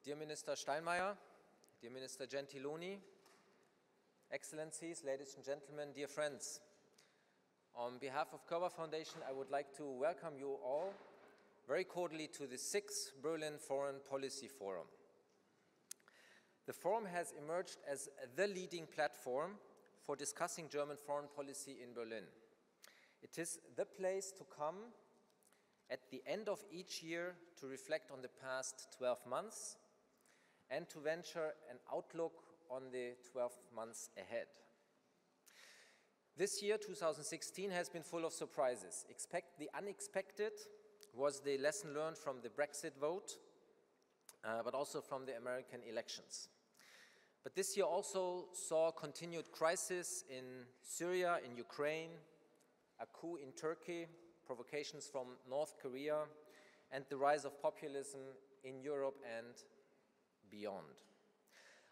Dear Minister Steinmeier, dear Minister Gentiloni, Excellencies, ladies and gentlemen, dear friends. On behalf of Körber Foundation, I would like to welcome you all very cordially to the 6th Berlin Foreign Policy Forum. The forum has emerged as the leading platform for discussing German foreign policy in Berlin. It is the place to come at the end of each year to reflect on the past 12 months and to venture an outlook on the 12 months ahead. This year, 2016, has been full of surprises. The unexpected was the lesson learned from the Brexit vote, but also from the American elections. But this year also saw continued crisis in Syria, in Ukraine, a coup in Turkey, provocations from North Korea, and the rise of populism in Europe and beyond.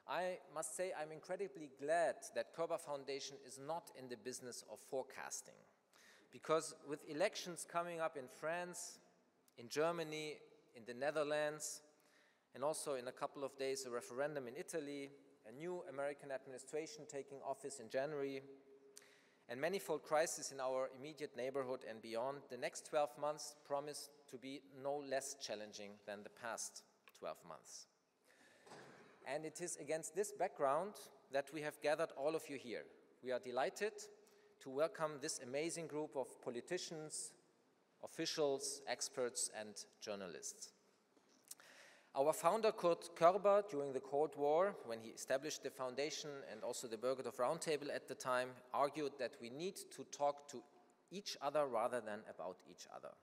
I must say I'm incredibly glad that Körber Foundation is not in the business of forecasting, because with elections coming up in France, in Germany, in the Netherlands, and also in a couple of days a referendum in Italy, a new American administration taking office in January, and manifold crises in our immediate neighborhood and beyond, the next 12 months promise to be no less challenging than the past 12 months. And it is against this background that we have gathered all of you here. We are delighted to welcome this amazing group of politicians, officials, experts, and journalists. Our founder, Kurt Körber, during the Cold War, when he established the foundation and also the Bergedorf Roundtable at the time, argued that we need to talk to each other rather than about each other.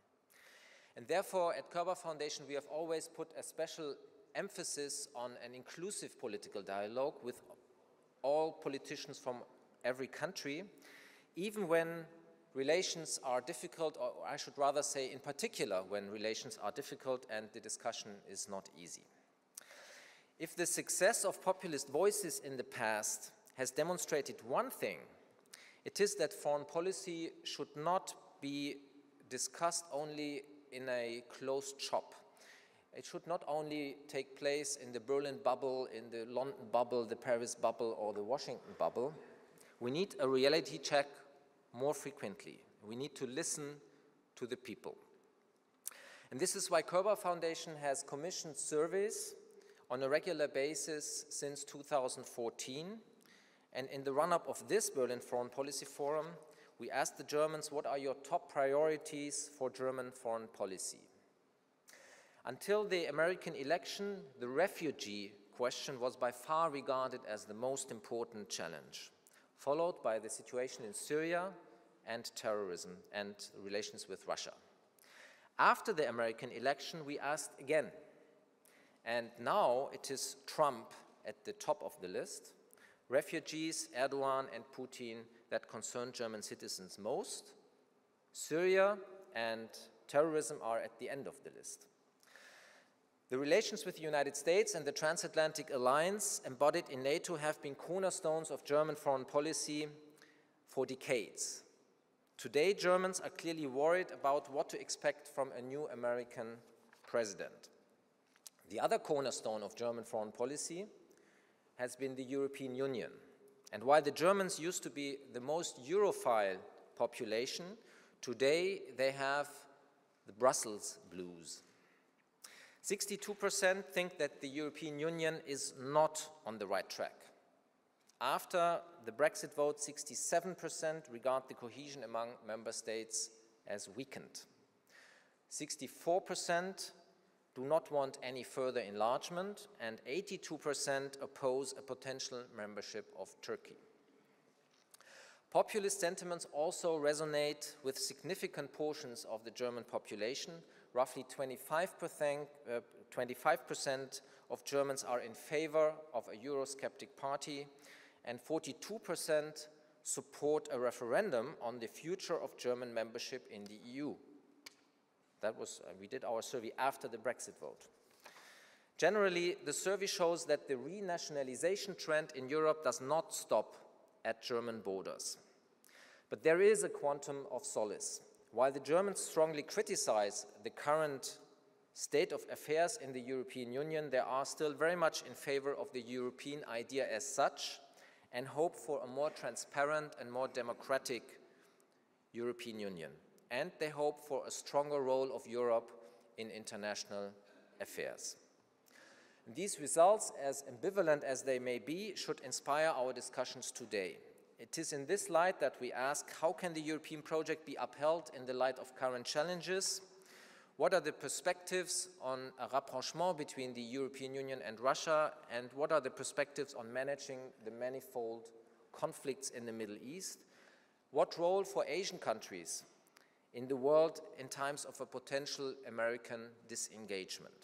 And therefore, at Körber Foundation, we have always put a special emphasis on an inclusive political dialogue with all politicians from every country, even when relations are difficult, or I should rather say in particular when relations are difficult and the discussion is not easy. If the success of populist voices in the past has demonstrated one thing, it is that foreign policy should not be discussed only in a closed shop. It should not only take place in the Berlin bubble, in the London bubble, the Paris bubble, or the Washington bubble. We need a reality check more frequently. We need to listen to the people. And this is why Körber Foundation has commissioned surveys on a regular basis since 2014. And in the run-up of this Berlin Foreign Policy Forum, we asked the Germans, what are your top priorities for German foreign policy? Until the American election, the refugee question was by far regarded as the most important challenge, followed by the situation in Syria and terrorism and relations with Russia. After the American election, we asked again, and now it is Trump at the top of the list, refugees, Erdogan and Putin that concern German citizens most. Syria and terrorism are at the end of the list. The relations with the United States and the transatlantic alliance embodied in NATO have been cornerstones of German foreign policy for decades. Today, Germans are clearly worried about what to expect from a new American president. The other cornerstone of German foreign policy has been the European Union. And while the Germans used to be the most Europhile population, today they have the Brussels blues. 62% think that the European Union is not on the right track. After the Brexit vote, 67% regard the cohesion among member states as weakened. 64% do not want any further enlargement, and 82% oppose a potential membership of Turkey. Populist sentiments also resonate with significant portions of the German population. Roughly 25% of Germans are in favor of a Eurosceptic party, and 42% support a referendum on the future of German membership in the EU. We did our survey after the Brexit vote. Generally, the survey shows that the renationalization trend in Europe does not stop at German borders. But there is a quantum of solace. While the Germans strongly criticize the current state of affairs in the European Union, they are still very much in favor of the European idea as such and hope for a more transparent and more democratic European Union. And they hope for a stronger role of Europe in international affairs. These results, as ambivalent as they may be, should inspire our discussions today. It is in this light that we ask, how can the European project be upheld in the light of current challenges? What are the perspectives on a rapprochement between the European Union and Russia, and what are the perspectives on managing the manifold conflicts in the Middle East? What role for Asian countries in the world in times of a potential American disengagement?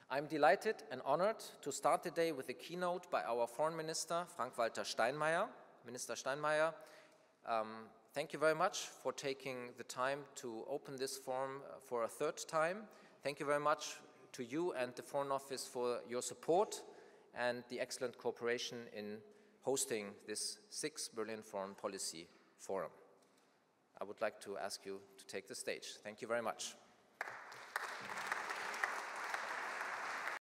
I'm delighted and honored to start the day with a keynote by our Foreign Minister, Frank-Walter Steinmeier. Minister Steinmeier, thank you very much for taking the time to open this forum for a third time. Thank you very much to you and the Foreign Office for your support and the excellent cooperation in hosting this 6th Berlin Foreign Policy Forum. I would like to ask you to take the stage. Thank you very much.